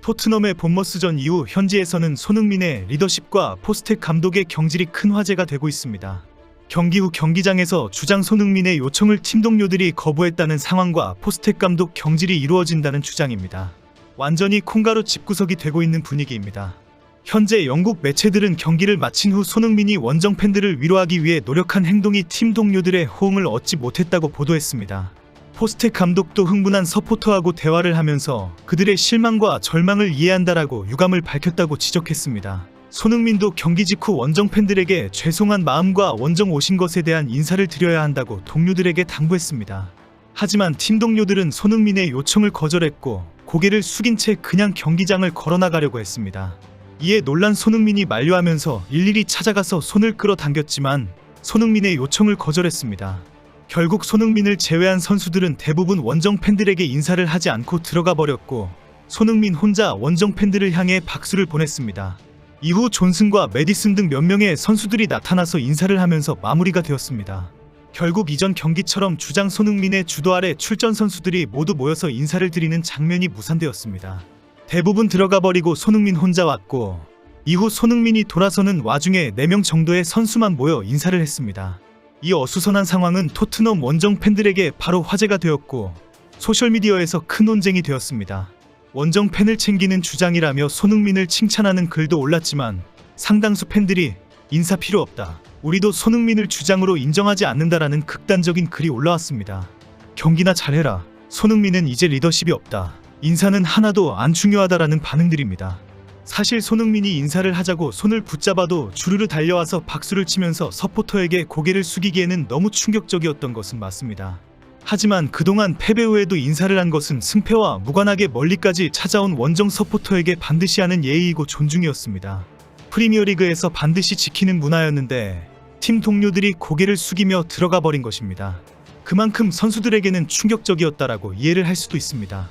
토트넘의 본머스전 이후 현지에서는 손흥민의 리더십과 포스텍 감독의 경질이 큰 화제가 되고 있습니다. 경기 후 경기장에서 주장 손흥민의 요청을 팀 동료들이 거부했다는 상황과 포스텍 감독 경질이 이루어진다는 주장입니다. 완전히 콩가루 집구석이 되고 있는 분위기입니다. 현재 영국 매체들은 경기를 마친 후 손흥민이 원정 팬들을 위로하기 위해 노력한 행동이 팀 동료들의 호응을 얻지 못했다고 보도했습니다. 포스텍 감독도 흥분한 서포터하고 대화를 하면서 그들의 실망과 절망을 이해한다라고 유감을 밝혔다고 지적했습니다. 손흥민도 경기 직후 원정 팬들에게 죄송한 마음과 원정 오신 것에 대한 인사를 드려야 한다고 동료들에게 당부했습니다. 하지만 팀 동료들은 손흥민의 요청을 거절했고 고개를 숙인 채 그냥 경기장을 걸어나가려고 했습니다. 이에 놀란 손흥민이 만류하면서 일일이 찾아가서 손을 끌어당겼지만 손흥민의 요청을 거절했습니다. 결국 손흥민을 제외한 선수들은 대부분 원정 팬들에게 인사를 하지 않고 들어가 버렸고 손흥민 혼자 원정 팬들을 향해 박수를 보냈습니다. 이후 존슨과 메디슨 등 몇 명의 선수들이 나타나서 인사를 하면서 마무리가 되었습니다. 결국 이전 경기처럼 주장 손흥민의 주도 아래 출전 선수들이 모두 모여서 인사를 드리는 장면이 무산되었습니다. 대부분 들어가 버리고 손흥민 혼자 왔고 이후 손흥민이 돌아서는 와중에 4명 정도의 선수만 모여 인사를 했습니다. 이 어수선한 상황은 토트넘 원정 팬들에게 바로 화제가 되었고 소셜미디어에서 큰 논쟁이 되었습니다. 원정 팬을 챙기는 주장이라며 손흥민을 칭찬하는 글도 올랐지만 상당수 팬들이 인사 필요 없다, 우리도 손흥민을 주장으로 인정하지 않는다라는 극단적인 글이 올라왔습니다. 경기나 잘해라, 손흥민은 이제 리더십이 없다, 인사는 하나도 안 중요하다라는 반응들입니다. 사실 손흥민이 인사를 하자고 손을 붙잡아도 주르르 달려와서 박수를 치면서 서포터에게 고개를 숙이기에는 너무 충격적이었던 것은 맞습니다. 하지만 그동안 패배 후에도 인사를 한 것은 승패와 무관하게 멀리까지 찾아온 원정 서포터에게 반드시 하는 예의이고 존중이었습니다. 프리미어리그에서 반드시 지키는 문화였는데 팀 동료들이 고개를 숙이며 들어가 버린 것입니다. 그만큼 선수들에게는 충격적이었다라고 이해를 할 수도 있습니다.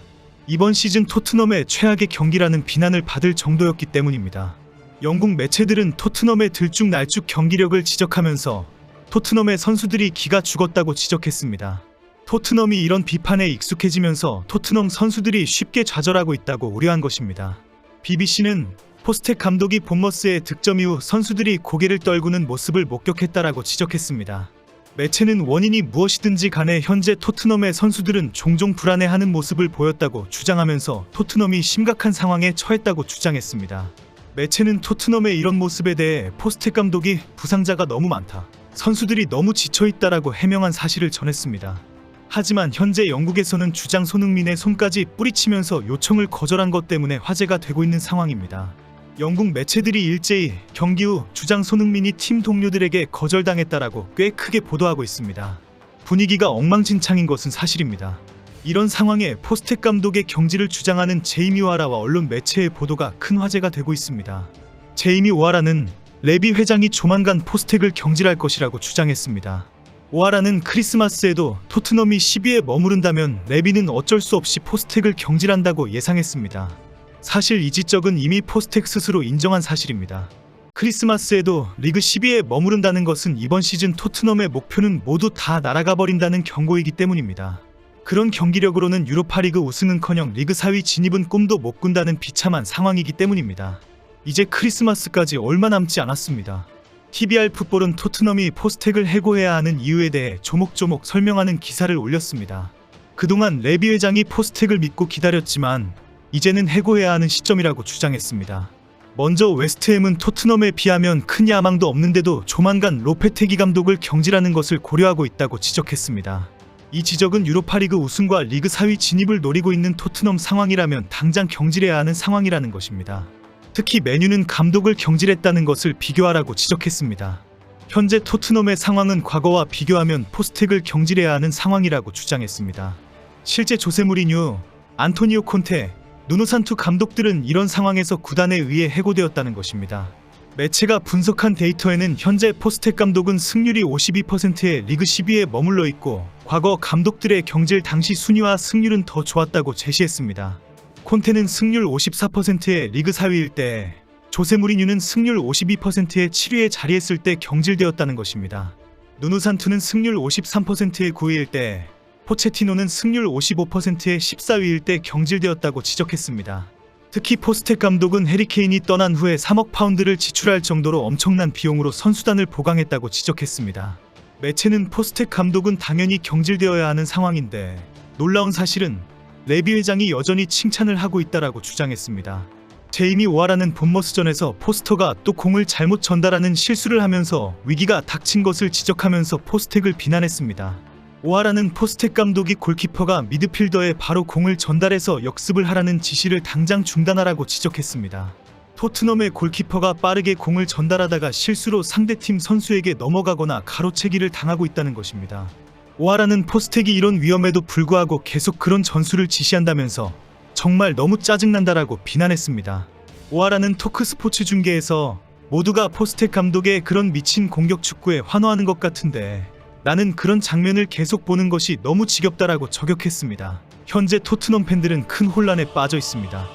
이번 시즌 토트넘의 최악의 경기라는 비난을 받을 정도였기 때문입니다. 영국 매체들은 토트넘의 들쭉날쭉 경기력을 지적하면서 토트넘의 선수들이 기가 죽었다고 지적했습니다. 토트넘이 이런 비판에 익숙해지면서 토트넘 선수들이 쉽게 좌절하고 있다고 우려한 것입니다. BBC는 포스텍 감독이 본머스의 득점 이후 선수들이 고개를 떨구는 모습을 목격했다라고 지적했습니다. 매체는 원인이 무엇이든지 간에 현재 토트넘의 선수들은 종종 불안해하는 모습을 보였다고 주장하면서 토트넘이 심각한 상황에 처했다고 주장했습니다. 매체는 토트넘의 이런 모습에 대해 포스텍 감독이 부상자가 너무 많다, 선수들이 너무 지쳐있다라고 해명한 사실을 전했습니다. 하지만 현재 영국에서는 주장 손흥민의 손까지 뿌리치면서 요청을 거절한 것 때문에 화제가 되고 있는 상황입니다. 영국 매체들이 일제히 경기 후 주장 손흥민이 팀 동료들에게 거절당했다라고 꽤 크게 보도하고 있습니다. 분위기가 엉망진창인 것은 사실입니다. 이런 상황에 포스텍 감독의 경질을 주장하는 제이미 오하라와 언론 매체의 보도가 큰 화제가 되고 있습니다. 제이미 오하라는 레비 회장이 조만간 포스텍을 경질할 것이라고 주장했습니다. 오하라는 크리스마스에도 토트넘이 10위에 머무른다면 레비는 어쩔 수 없이 포스텍을 경질한다고 예상했습니다. 사실 이 지적은 이미 포스텍 스스로 인정한 사실입니다. 크리스마스에도 리그 10위에 머무른다는 것은 이번 시즌 토트넘의 목표는 모두 다 날아가 버린다는 경고이기 때문입니다. 그런 경기력으로는 유로파리그 우승은커녕 리그 4위 진입은 꿈도 못 꾼다는 비참한 상황이기 때문입니다. 이제 크리스마스까지 얼마 남지 않았습니다. TBR 풋볼은 토트넘이 포스텍을 해고해야 하는 이유에 대해 조목조목 설명하는 기사를 올렸습니다. 그동안 레비 회장이 포스텍을 믿고 기다렸지만 이제는 해고해야 하는 시점이라고 주장했습니다. 먼저 웨스트햄은 토트넘에 비하면 큰 야망도 없는데도 조만간 로페테기 감독을 경질하는 것을 고려하고 있다고 지적했습니다. 이 지적은 유로파리그 우승과 리그 4위 진입을 노리고 있는 토트넘 상황이라면 당장 경질해야 하는 상황이라는 것입니다. 특히 맨유는 감독을 경질했다는 것을 비교하라고 지적했습니다. 현재 토트넘의 상황은 과거와 비교하면 포스텍을 경질해야 하는 상황이라고 주장했습니다. 실제 조세 무리뉴, 안토니오 콘테, 누누 산투 감독들은 이런 상황에서 구단에 의해 해고되었다는 것입니다. 매체가 분석한 데이터에는 현재 포스텍 감독은 승률이 52%의 리그 10위에 머물러 있고 과거 감독들의 경질 당시 순위와 승률은 더 좋았다고 제시했습니다. 콘테는 승률 54%의 리그 4위일 때 조세 무리뉴는 승률 52%의 7위에 자리했을 때 경질되었다는 것입니다. 누누 산투는 승률 53%의 9위일 때 포체티노는 승률 55%의 14위일 때 경질되었다고 지적했습니다. 특히 포스텍 감독은 해리케인이 떠난 후에 3억 파운드를 지출할 정도로 엄청난 비용으로 선수단을 보강했다고 지적했습니다. 매체는 포스텍 감독은 당연히 경질되어야 하는 상황인데 놀라운 사실은 레비 회장이 여전히 칭찬을 하고 있다라고 주장했습니다. 제이미 오하라는 본머스전에서 포스터가 또 공을 잘못 전달하는 실수를 하면서 위기가 닥친 것을 지적하면서 포스텍을 비난했습니다. 오하라는 포스텍 감독이 골키퍼가 미드필더에 바로 공을 전달해서 역습을 하라는 지시를 당장 중단하라고 지적했습니다. 토트넘의 골키퍼가 빠르게 공을 전달하다가 실수로 상대팀 선수에게 넘어가거나 가로채기를 당하고 있다는 것입니다. 오하라는 포스텍이 이런 위험에도 불구하고 계속 그런 전술을 지시한다면서 정말 너무 짜증난다라고 비난했습니다. 오하라는 토크스포츠 중계에서 모두가 포스텍 감독의 그런 미친 공격 축구에 환호하는 것 같은데 나는 그런 장면을 계속 보는 것이 너무 지겹다라고 저격했습니다. 현재 토트넘 팬들은 큰 혼란에 빠져 있습니다.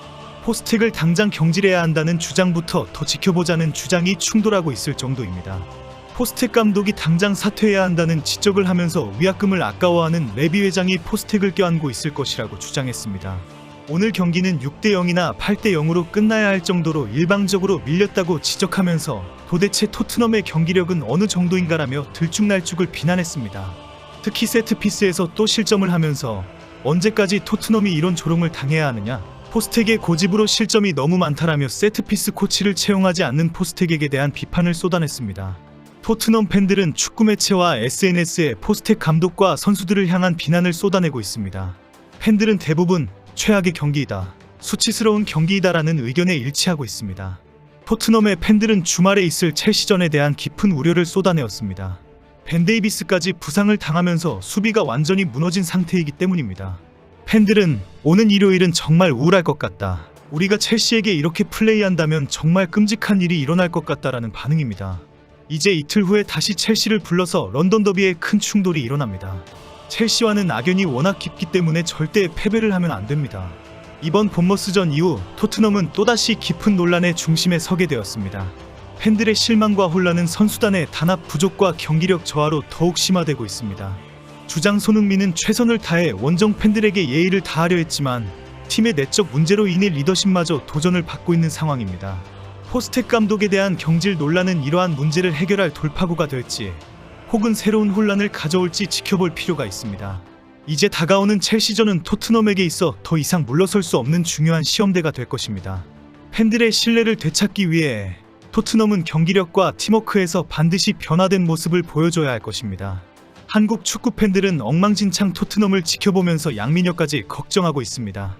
포스텍을 당장 경질해야 한다는 주장부터 더 지켜보자는 주장이 충돌하고 있을 정도입니다. 포스텍 감독이 당장 사퇴해야 한다는 지적을 하면서 위약금을 아까워하는 레비 회장이 포스텍을 껴안고 있을 것이라고 주장했습니다. 오늘 경기는 6대0이나 8대0으로 끝나야 할 정도로 일방적으로 밀렸다고 지적하면서 도대체 토트넘의 경기력은 어느 정도인가라며 들쭉날쭉을 비난했습니다. 특히 세트피스에서 또 실점을 하면서 언제까지 토트넘이 이런 조롱을 당해야 하느냐, 포스텍의 고집으로 실점이 너무 많다라며 세트피스 코치를 채용하지 않는 포스텍에게 대한 비판을 쏟아냈습니다. 토트넘 팬들은 축구 매체와 SNS에 포스텍 감독과 선수들을 향한 비난을 쏟아내고 있습니다. 팬들은 대부분 최악의 경기이다, 수치스러운 경기이다라는 의견에 일치하고 있습니다. 토트넘의 팬들은 주말에 있을 첼시전에 대한 깊은 우려를 쏟아내었습니다. 벤 데이비스까지 부상을 당하면서 수비가 완전히 무너진 상태이기 때문입니다. 팬들은 오는 일요일은 정말 우울할 것 같다, 우리가 첼시에게 이렇게 플레이한다면 정말 끔찍한 일이 일어날 것 같다라는 반응입니다. 이제 이틀 후에 다시 첼시를 불러서 런던 더비에 큰 충돌이 일어납니다. 첼시와는 악연이 워낙 깊기 때문에 절대 패배를 하면 안 됩니다. 이번 본머스전 이후 토트넘은 또다시 깊은 논란의 중심에 서게 되었습니다. 팬들의 실망과 혼란은 선수단의 단합 부족과 경기력 저하로 더욱 심화되고 있습니다. 주장 손흥민은 최선을 다해 원정 팬들에게 예의를 다하려 했지만 팀의 내적 문제로 인해 리더십마저 도전을 받고 있는 상황입니다. 포스텍 감독에 대한 경질 논란은 이러한 문제를 해결할 돌파구가 될지 혹은 새로운 혼란을 가져올지 지켜볼 필요가 있습니다. 이제 다가오는 첼시전은 토트넘에게 있어 더 이상 물러설 수 없는 중요한 시험대가 될 것입니다. 팬들의 신뢰를 되찾기 위해 토트넘은 경기력과 팀워크에서 반드시 변화된 모습을 보여줘야 할 것입니다. 한국 축구 팬들은 엉망진창 토트넘을 지켜보면서 양민혁까지 걱정하고 있습니다.